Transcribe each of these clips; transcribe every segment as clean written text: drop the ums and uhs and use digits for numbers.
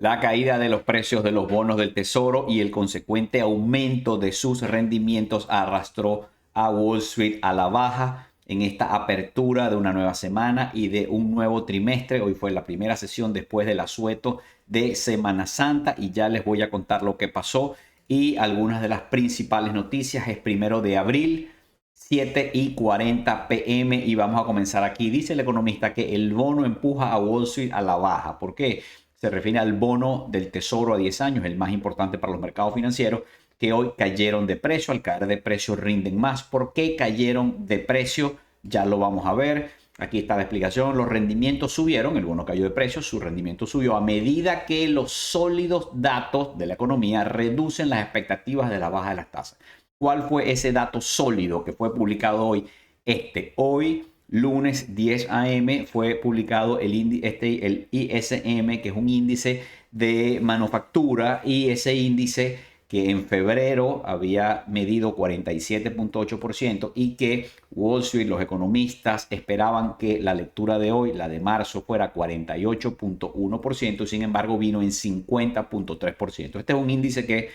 La caída de los precios de los bonos del Tesoro y el consecuente aumento de sus rendimientos arrastró a Wall Street a la baja en esta apertura de una nueva semana y de un nuevo trimestre. Hoy fue la primera sesión después del asueto de Semana Santa y ya les voy a contar lo que pasó y algunas de las principales noticias. Es 1 de abril, 7:40 p.m. y vamos a comenzar aquí. Dice el economista que el bono empuja a Wall Street a la baja. ¿Por qué? Se refiere al bono del Tesoro a 10 años, el más importante para los mercados financieros, que hoy cayeron de precio. Al caer de precio rinden más. ¿Por qué cayeron de precio? Ya lo vamos a ver. Aquí está la explicación. Los rendimientos subieron, el bono cayó de precio, su rendimiento subió a medida que los sólidos datos de la economía reducen las expectativas de la baja de las tasas. ¿Cuál fue ese dato sólido que fue publicado hoy? Hoy, lunes 10 a.m., fue publicado el ISM, que es un índice de manufactura, y ese índice que en febrero había medido 47.8% y que Wall Street, los economistas, esperaban que la lectura de hoy, la de marzo, fuera 48.1%, sin embargo vino en 50.3%. Este es un índice que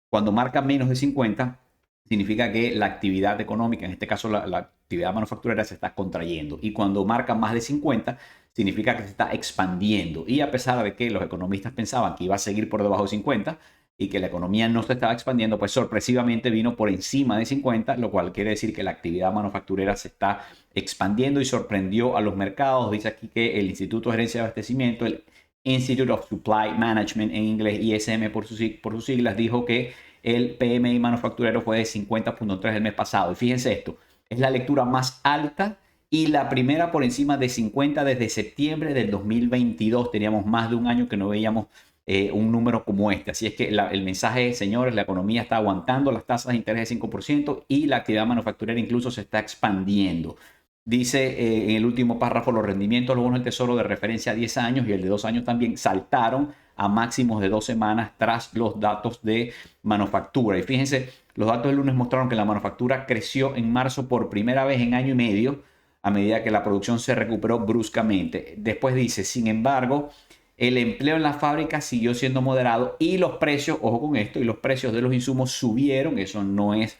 cuando marca menos de 50 significa que la actividad económica, en este caso la actividad manufacturera, se está contrayendo. Y cuando marca más de 50, significa que se está expandiendo. Y a pesar de que los economistas pensaban que iba a seguir por debajo de 50 y que la economía no se estaba expandiendo, pues sorpresivamente vino por encima de 50, lo cual quiere decir que la actividad manufacturera se está expandiendo y sorprendió a los mercados. Dice aquí que el Instituto de Gerencia de Abastecimiento, el Institute of Supply Management en inglés, ISM por sus siglas, dijo que el PMI manufacturero fue de 50.3 el mes pasado. Y fíjense esto, es la lectura más alta y la primera por encima de 50 desde septiembre del 2022. Teníamos más de un año que no veíamos un número como este. Así es que el mensaje, señores, la economía está aguantando las tasas de interés de 5% y la actividad manufacturera incluso se está expandiendo. Dice en el último párrafo, los rendimientos de los bonos del Tesoro de referencia a 10 años y el de 2 años también saltaron a máximos de 2 semanas tras los datos de manufactura. Y fíjense, los datos del lunes mostraron que la manufactura creció en marzo por primera vez en año y medio, a medida que la producción se recuperó bruscamente. Después dice, sin embargo, el empleo en la fábrica siguió siendo moderado y los precios, ojo con esto, y los precios de los insumos subieron. Eso no es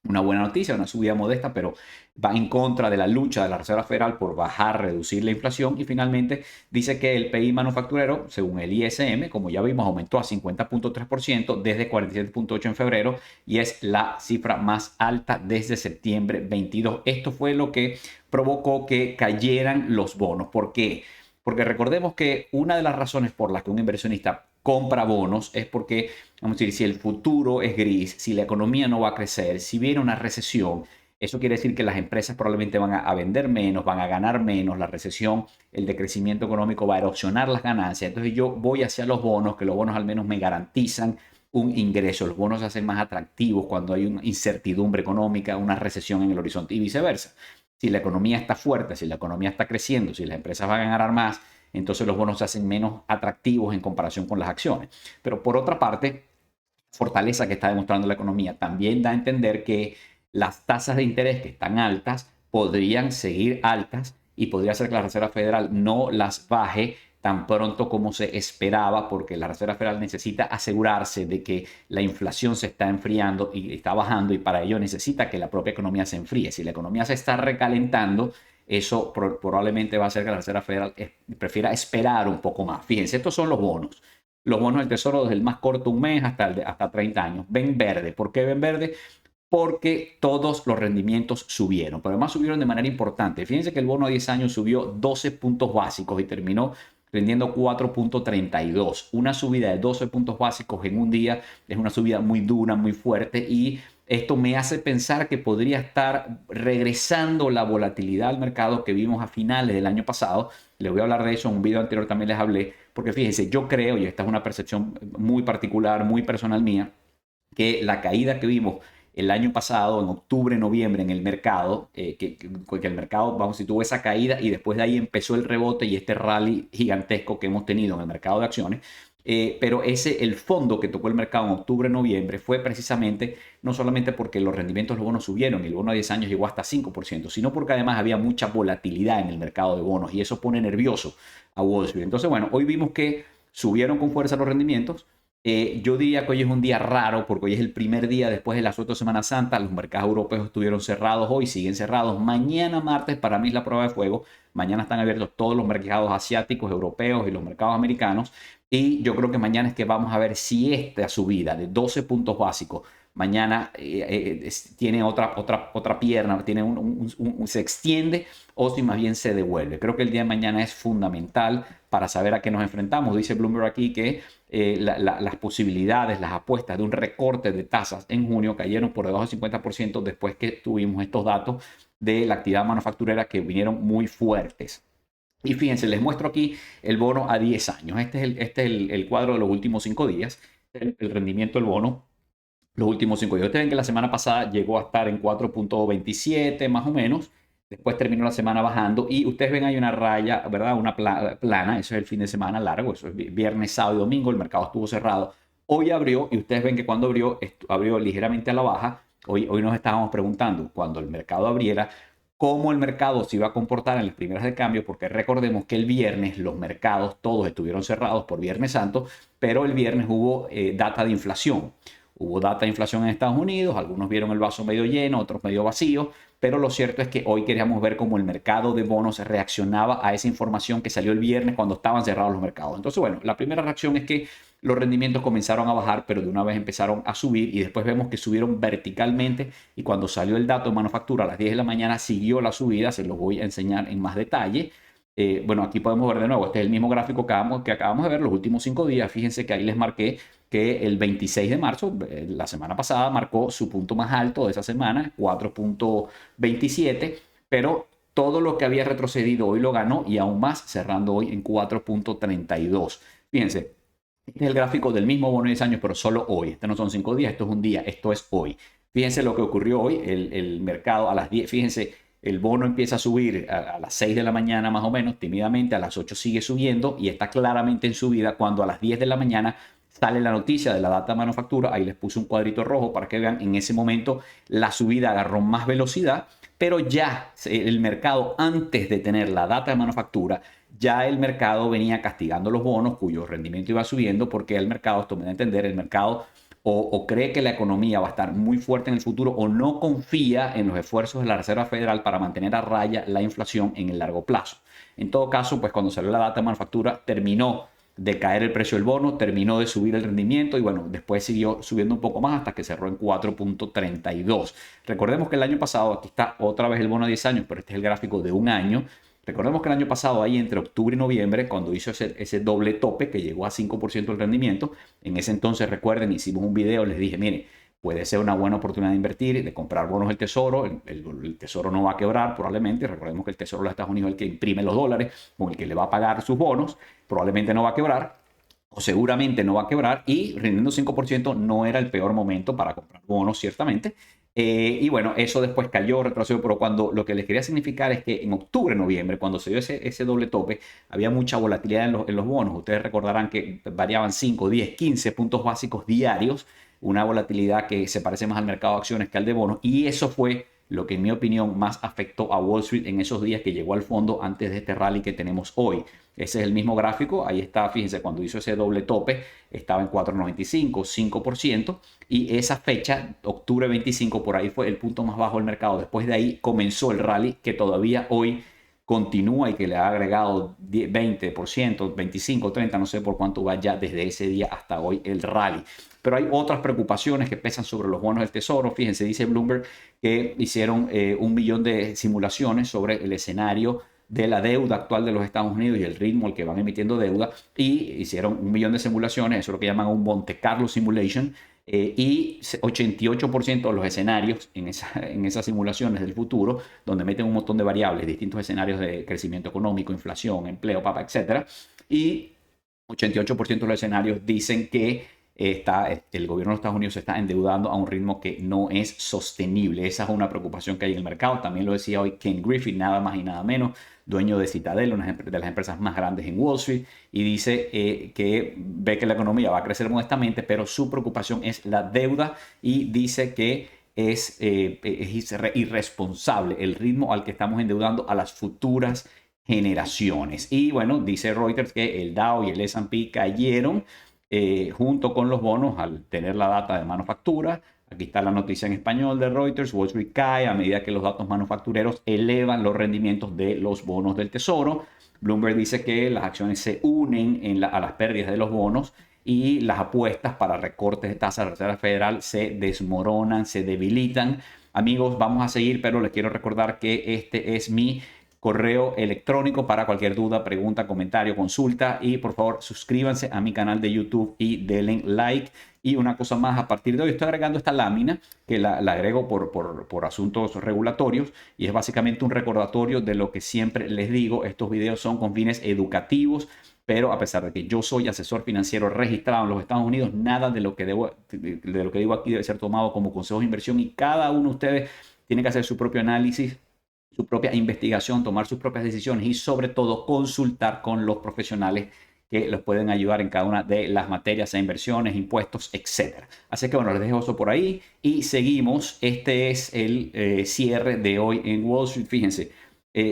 una buena noticia, una subida modesta, pero va en contra de la lucha de la Reserva Federal por bajar, reducir la inflación. Y finalmente dice que el PIB manufacturero, según el ISM, como ya vimos, aumentó a 50.3% desde 47.8% en febrero y es la cifra más alta desde septiembre 22. Esto fue lo que provocó que cayeran los bonos. ¿Por qué? Porque recordemos que una de las razones por las que un inversionista compra bonos es porque, vamos a decir, si el futuro es gris, si la economía no va a crecer, si viene una recesión, eso quiere decir que las empresas probablemente van a vender menos, van a ganar menos, la recesión, el decrecimiento económico va a erosionar las ganancias. Entonces yo voy hacia los bonos, que los bonos al menos me garantizan un ingreso. Los bonos se hacen más atractivos cuando hay una incertidumbre económica, una recesión en el horizonte y viceversa. Si la economía está fuerte, si la economía está creciendo, si las empresas van a ganar más, entonces los bonos se hacen menos atractivos en comparación con las acciones. Pero por otra parte, fortaleza que está demostrando la economía también da a entender que las tasas de interés que están altas podrían seguir altas y podría ser que la Reserva Federal no las baje tan pronto como se esperaba, porque la Reserva Federal necesita asegurarse de que la inflación se está enfriando y está bajando, y para ello necesita que la propia economía se enfríe. Si la economía se está recalentando, eso probablemente va a hacer que la Reserva Federal prefiera esperar un poco más. Fíjense, estos son los bonos. Los bonos del Tesoro desde el más corto, un mes, hasta 30 años. Ven verde. ¿Por qué ven verde? Porque todos los rendimientos subieron, pero además subieron de manera importante. Fíjense que el bono a 10 años subió 12 puntos básicos y terminó rendiendo 4.32. Una subida de 12 puntos básicos en un día es una subida muy dura, muy fuerte, y esto me hace pensar que podría estar regresando la volatilidad al mercado que vimos a finales del año pasado. Les voy a hablar de eso en un video anterior, también les hablé, porque fíjense, yo creo, y esta es una percepción muy particular, muy personal mía, que la caída que vimos el año pasado, en octubre, noviembre, en el mercado, que el mercado, vamos, si tuvo esa caída y después de ahí empezó el rebote y este rally gigantesco que hemos tenido en el mercado de acciones, pero el fondo que tocó el mercado en octubre, noviembre, fue precisamente no solamente porque los rendimientos de los bonos subieron y el bono a 10 años llegó hasta 5%, sino porque además había mucha volatilidad en el mercado de bonos y eso pone nervioso a Wall Street. Entonces, bueno, hoy vimos que subieron con fuerza los rendimientos. Yo diría que hoy es un día raro porque hoy es el primer día después de la Semana Santa. Los mercados europeos estuvieron cerrados hoy, siguen cerrados. Mañana martes para mí es la prueba de fuego. Mañana están abiertos todos los mercados asiáticos, europeos y los mercados americanos. Y yo creo que mañana es que vamos a ver si esta subida de 12 puntos básicos mañana tiene otra pierna, tiene se extiende o si más bien se devuelve. Creo que el día de mañana es fundamental para saber a qué nos enfrentamos. Dice Bloomberg aquí que las posibilidades, las apuestas de un recorte de tasas en junio cayeron por debajo del 50% después que tuvimos estos datos de la actividad manufacturera que vinieron muy fuertes. Y fíjense, les muestro aquí el bono a 10 años. Este es el cuadro de los últimos 5 días, el rendimiento del bono los últimos 5 días. Ustedes ven que la semana pasada llegó a estar en 4.27 más o menos. Después terminó la semana bajando y ustedes ven hay una raya, ¿verdad? Una plana, eso es el fin de semana largo, eso es viernes, sábado y domingo, el mercado estuvo cerrado. Hoy abrió y ustedes ven que cuando abrió ligeramente a la baja. Hoy nos estábamos preguntando, cuando el mercado abriera, cómo el mercado se iba a comportar en las primeras de cambio, porque recordemos que el viernes los mercados todos estuvieron cerrados por Viernes Santo, pero el viernes hubo data de inflación. Hubo data de inflación en Estados Unidos, algunos vieron el vaso medio lleno, otros medio vacío, pero lo cierto es que hoy queríamos ver cómo el mercado de bonos reaccionaba a esa información que salió el viernes cuando estaban cerrados los mercados. Entonces, bueno, la primera reacción es que los rendimientos comenzaron a bajar, pero de una vez empezaron a subir y después vemos que subieron verticalmente y cuando salió el dato de manufactura a las 10 de la mañana siguió la subida, se los voy a enseñar en más detalle. Bueno, aquí podemos ver de nuevo, este es el mismo gráfico que acabamos de ver los últimos 5 días. Fíjense que ahí les marqué que el 26 de marzo, la semana pasada, marcó su punto más alto de esa semana, 4.27, pero todo lo que había retrocedido hoy lo ganó y aún más cerrando hoy en 4.32. Fíjense, este es el gráfico del mismo bono de 10 años, pero solo hoy. Este no son 5 días, esto es un día, esto es hoy. Fíjense lo que ocurrió hoy, el mercado a las 10, fíjense, el bono empieza a subir a las 6 de la mañana más o menos, tímidamente, a las 8 sigue subiendo y está claramente en subida cuando a las 10 de la mañana sale la noticia de la data de manufactura. Ahí les puse un cuadrito rojo para que vean, en ese momento la subida agarró más velocidad, pero ya el mercado antes de tener la data de manufactura, ya el mercado venía castigando los bonos cuyo rendimiento iba subiendo porque el mercado, esto me da a entender, el mercado o cree que la economía va a estar muy fuerte en el futuro o no confía en los esfuerzos de la Reserva Federal para mantener a raya la inflación en el largo plazo. En todo caso, pues cuando salió la data de manufactura terminó de caer el precio del bono, terminó de subir el rendimiento y bueno, después siguió subiendo un poco más hasta que cerró en 4.32. Recordemos que el año pasado, aquí está otra vez el bono a 10 años, pero este es el gráfico de un año. Recordemos que el año pasado, ahí entre octubre y noviembre, cuando hizo ese doble tope que llegó a 5% del rendimiento, en ese entonces, recuerden, hicimos un video, les dije, mire, puede ser una buena oportunidad de invertir, de comprar bonos del Tesoro. El Tesoro no va a quebrar probablemente. Recordemos que el Tesoro de los Estados Unidos es el que imprime los dólares, con el que le va a pagar sus bonos. Probablemente no va a quebrar, o seguramente no va a quebrar, y rindiendo 5% no era el peor momento para comprar bonos, ciertamente. Y bueno, eso después cayó, retrocedió, pero cuando lo que les quería significar es que en octubre, noviembre, cuando se dio ese doble tope, había mucha volatilidad en los bonos. Ustedes recordarán que variaban 5, 10, 15 puntos básicos diarios, una volatilidad que se parece más al mercado de acciones que al de bonos, y eso fue lo que en mi opinión más afectó a Wall Street en esos días que llegó al fondo antes de este rally que tenemos hoy. Ese es el mismo gráfico, ahí está, fíjense, cuando hizo ese doble tope estaba en 4.95, 5%, y esa fecha, octubre 25, por ahí fue el punto más bajo del mercado. Después de ahí comenzó el rally que todavía hoy continúa y que le ha agregado 20%, 25, 30, no sé por cuánto va ya desde ese día hasta hoy el rally. Pero hay otras preocupaciones que pesan sobre los bonos del Tesoro. Fíjense, dice Bloomberg que hicieron 1 millón de simulaciones sobre el escenario de la deuda actual de los Estados Unidos y el ritmo al que van emitiendo deuda, y hicieron 1 millón de simulaciones, eso es lo que llaman un Monte Carlo Simulation, y 88% de los escenarios en esas simulaciones del futuro, donde meten un montón de variables, distintos escenarios de crecimiento económico, inflación, empleo, etcétera, y 88% de los escenarios dicen que el gobierno de los Estados Unidos se está endeudando a un ritmo que no es sostenible. Esa es una preocupación que hay en el mercado. También lo decía hoy Ken Griffin, nada más y nada menos, dueño de Citadel, una de las empresas más grandes en Wall Street, y dice que ve que la economía va a crecer modestamente, pero su preocupación es la deuda, y dice que es irresponsable el ritmo al que estamos endeudando a las futuras generaciones. Y bueno, dice Reuters que el Dow y el S&P cayeron junto con los bonos al tener la data de manufactura. Aquí está la noticia en español de Reuters. Wall Street cae a medida que los datos manufactureros elevan los rendimientos de los bonos del tesoro. Bloomberg dice que las acciones se unen a las pérdidas de los bonos y las apuestas para recortes de tasas de la Reserva Federal se desmoronan, se debilitan. Amigos, vamos a seguir, pero les quiero recordar que este es mi correo electrónico para cualquier duda, pregunta, comentario, consulta, y por favor suscríbanse a mi canal de YouTube y denle like. Y una cosa más, a partir de hoy estoy agregando esta lámina que la agrego por asuntos regulatorios, y es básicamente un recordatorio de lo que siempre les digo. Estos videos son con fines educativos, pero a pesar de que yo soy asesor financiero registrado en los Estados Unidos, nada de lo que digo aquí debe ser tomado como consejo de inversión, y cada uno de ustedes tiene que hacer su propio análisis, su propia investigación, tomar sus propias decisiones y sobre todo consultar con los profesionales que los pueden ayudar en cada una de las materias de inversiones, impuestos, etcétera. Así que bueno, les dejo eso por ahí y seguimos. Este es el cierre de hoy en Wall Street. Fíjense,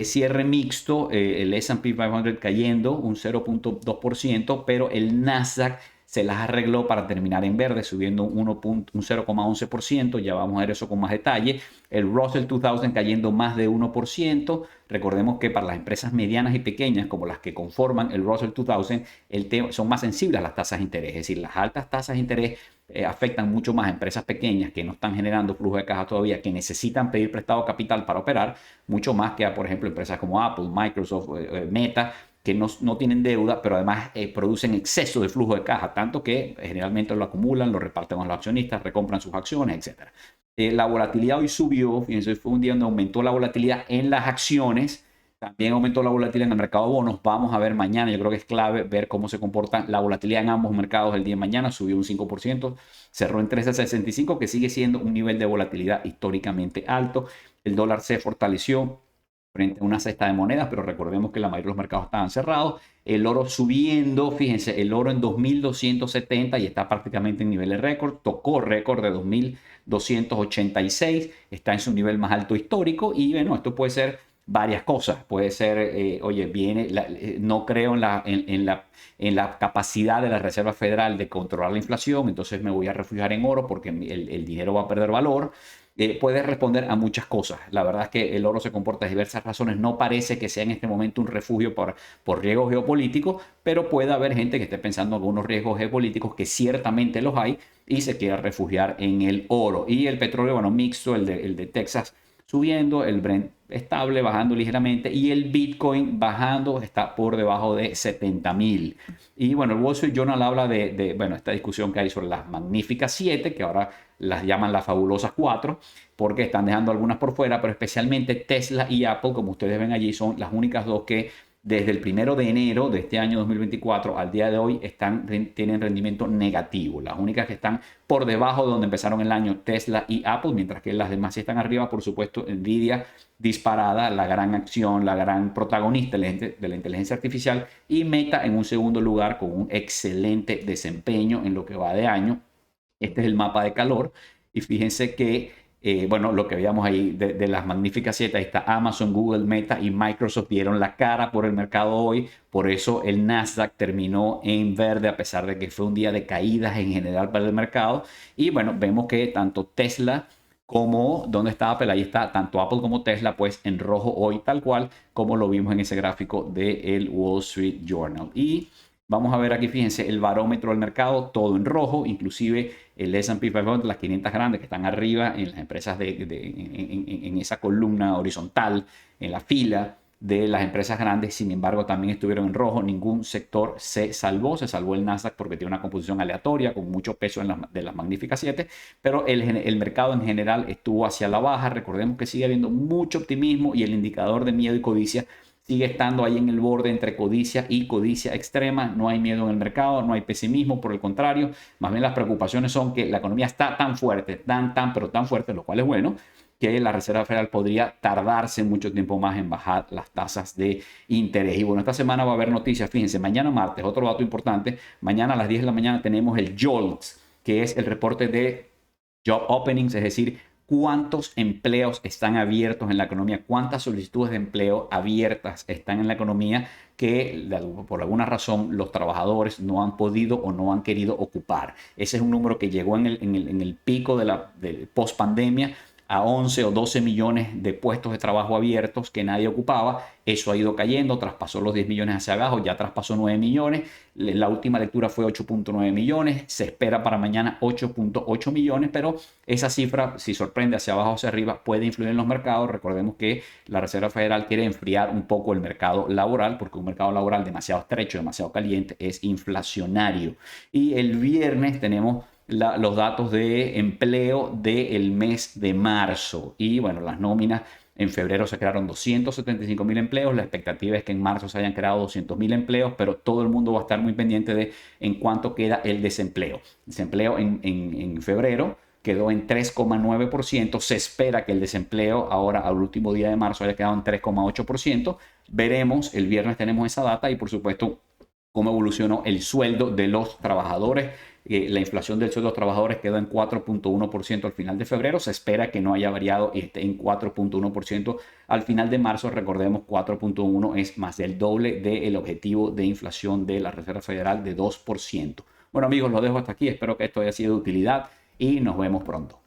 cierre mixto, el S&P 500 cayendo un 0.2%, pero el Nasdaq se las arregló para terminar en verde, subiendo un 0,11%. Ya vamos a ver eso con más detalle. El Russell 2000 cayendo más de 1%. Recordemos que para las empresas medianas y pequeñas, como las que conforman el Russell 2000, son más sensibles a las tasas de interés. Es decir, las altas tasas de interés afectan mucho más a empresas pequeñas que no están generando flujo de caja todavía, que necesitan pedir prestado capital para operar, mucho más que a, por ejemplo, empresas como Apple, Microsoft, Meta, que no tienen deuda, pero además producen exceso de flujo de caja, tanto que generalmente lo acumulan, lo reparten a los accionistas, recompran sus acciones, etc. La volatilidad hoy subió, fíjense, fue un día donde aumentó la volatilidad en las acciones, también aumentó la volatilidad en el mercado de bonos. Vamos a ver mañana, yo creo que es clave ver cómo se comporta la volatilidad en ambos mercados el día de mañana. Subió un 5%, cerró en 13.65, que sigue siendo un nivel de volatilidad históricamente alto. El dólar se fortaleció frente a una cesta de monedas, pero recordemos que la mayoría de los mercados estaban cerrados. El oro subiendo, fíjense, el oro en 2.270 y está prácticamente en niveles récord, tocó récord de 2.286, está en su nivel más alto histórico. Y bueno, esto puede ser varias cosas, puede ser, oye, no creo en la capacidad de la Reserva Federal de controlar la inflación, entonces me voy a refugiar en oro porque el dinero va a perder valor. Puede responder a muchas cosas. La verdad es que el oro se comporta de diversas razones. No parece que sea en este momento un refugio por riesgos geopolíticos, pero puede haber gente que esté pensando en algunos riesgos geopolíticos, que ciertamente los hay, y se quiera refugiar en el oro. Y el petróleo, bueno, mixto, el de Texas subiendo, el Brent estable, bajando ligeramente, y el Bitcoin bajando, está por debajo de 70.000. Y bueno, el Wall Street Journal habla bueno, esta discusión que hay sobre las magníficas 7, que ahora las llaman las fabulosas 4, porque están dejando algunas por fuera, pero especialmente Tesla y Apple, como ustedes ven allí, son las únicas dos que desde el 1 de enero de este año 2024 al día de hoy tienen rendimiento negativo. Las únicas que están por debajo de donde empezaron el año, Tesla y Apple, mientras que las demás están arriba. Por supuesto, Nvidia disparada, la gran acción, la gran protagonista de la inteligencia artificial, y Meta en un segundo lugar con un excelente desempeño en lo que va de año. Este es el mapa de calor y fíjense que bueno, lo que veíamos ahí de las magníficas 7, ahí está Amazon, Google, Meta y Microsoft, dieron la cara por el mercado hoy. Por eso el Nasdaq terminó en verde, a pesar de que fue un día de caídas en general para el mercado. Y bueno, vemos que tanto Tesla como, ¿dónde está Apple? Ahí está, tanto Apple como Tesla, pues en rojo hoy, tal cual como lo vimos en ese gráfico del Wall Street Journal. Y vamos a ver aquí, fíjense, el barómetro del mercado, todo en rojo, inclusive el S&P 500, las 500 grandes que están arriba en las empresas en esa columna horizontal, en la fila de las empresas grandes. Sin embargo, también estuvieron en rojo. Ningún sector se salvó el Nasdaq porque tiene una composición aleatoria con mucho peso de las magníficas 7, pero el mercado en general estuvo hacia la baja. Recordemos que sigue habiendo mucho optimismo y el indicador de miedo y codicia sigue estando ahí en el borde entre codicia y codicia extrema. No hay miedo en el mercado, no hay pesimismo, por el contrario, más bien las preocupaciones son que la economía está tan fuerte, pero tan fuerte, lo cual es bueno, que la Reserva Federal podría tardarse mucho tiempo más en bajar las tasas de interés. Y bueno, esta semana va a haber noticias. Fíjense, mañana martes, otro dato importante, mañana a las 10 de la mañana tenemos el JOLTS, que es el reporte de Job Openings, es decir, cuántos empleos están abiertos en la economía, cuántas solicitudes de empleo abiertas están en la economía que por alguna razón los trabajadores no han podido o no han querido ocupar. Ese es un número que llegó en el pico de post pandemia a 11 o 12 millones de puestos de trabajo abiertos que nadie ocupaba. Eso ha ido cayendo, traspasó los 10 millones hacia abajo, ya traspasó 9 millones. La última lectura fue 8.9 millones, se espera para mañana 8.8 millones, pero esa cifra, si sorprende hacia abajo o hacia arriba, puede influir en los mercados. Recordemos que la Reserva Federal quiere enfriar un poco el mercado laboral, porque un mercado laboral demasiado estrecho, demasiado caliente, es inflacionario. Y el viernes tenemos los datos de empleo del mes de marzo. Y bueno, las nóminas en febrero se crearon 275.000 empleos. La expectativa es que en marzo se hayan creado 200.000 empleos, pero todo el mundo va a estar muy pendiente de en cuánto queda el desempleo. Desempleo en febrero quedó en 3,9%. Se espera que el desempleo ahora al último día de marzo haya quedado en 3,8%. Veremos, el viernes tenemos esa data y por supuesto cómo evolucionó el sueldo de los trabajadores. La inflación del sueldo de los trabajadores quedó en 4.1% al final de febrero. Se espera que no haya variado y esté en 4.1% al final de marzo. Recordemos, 4.1 es más del doble del objetivo de inflación de la Reserva Federal de 2%. Bueno amigos, lo dejo hasta aquí. Espero que esto haya sido de utilidad y nos vemos pronto.